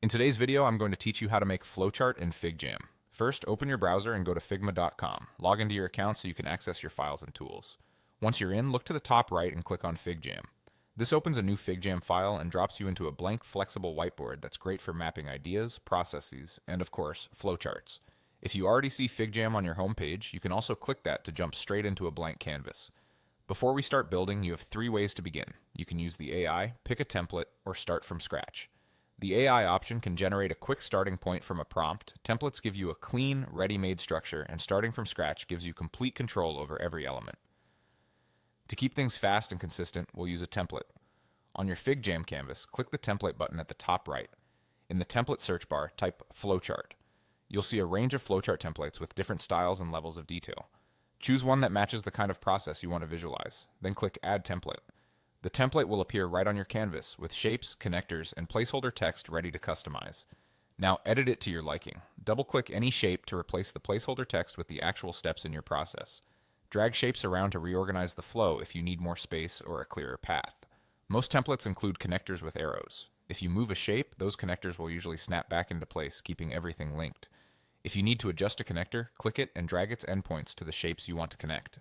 In today's video, I'm going to teach you how to make Flowchart in FigJam. First, open your browser and go to figma.com. Log into your account so you can access your files and tools. Once you're in, look to the top right and click on FigJam. This opens a new FigJam file and drops you into a blank, flexible whiteboard that's great for mapping ideas, processes, and of course, flowcharts. If you already see FigJam on your home page, you can also click that to jump straight into a blank canvas. Before we start building, you have three ways to begin. You can use the AI, pick a template, or start from scratch. The AI option can generate a quick starting point from a prompt. Templates give you a clean, ready-made structure, and starting from scratch gives you complete control over every element. To keep things fast and consistent, we'll use a template. On your FigJam canvas, click the template button at the top right. In the template search bar, type Flowchart. You'll see a range of flowchart templates with different styles and levels of detail. Choose one that matches the kind of process you want to visualize, then click Add Template. The template will appear right on your canvas with shapes, connectors, and placeholder text ready to customize. Now edit it to your liking. Double-click any shape to replace the placeholder text with the actual steps in your process. Drag shapes around to reorganize the flow if you need more space or a clearer path. Most templates include connectors with arrows. If you move a shape, those connectors will usually snap back into place, keeping everything linked. If you need to adjust a connector, click it and drag its endpoints to the shapes you want to connect.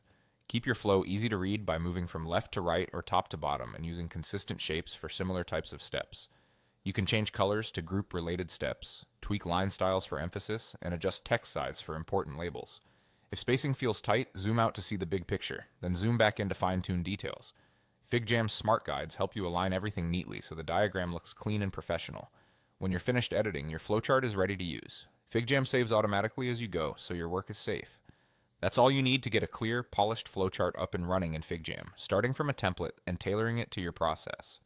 Keep your flow easy to read by moving from left to right or top to bottom and using consistent shapes for similar types of steps. You can change colors to group related steps, tweak line styles for emphasis, and adjust text size for important labels. If spacing feels tight, zoom out to see the big picture, then zoom back in to fine-tune details. FigJam's smart guides help you align everything neatly so the diagram looks clean and professional. When you're finished editing, your flowchart is ready to use. FigJam saves automatically as you go, so your work is safe. That's all you need to get a clear, polished flowchart up and running in FigJam, starting from a template and tailoring it to your process.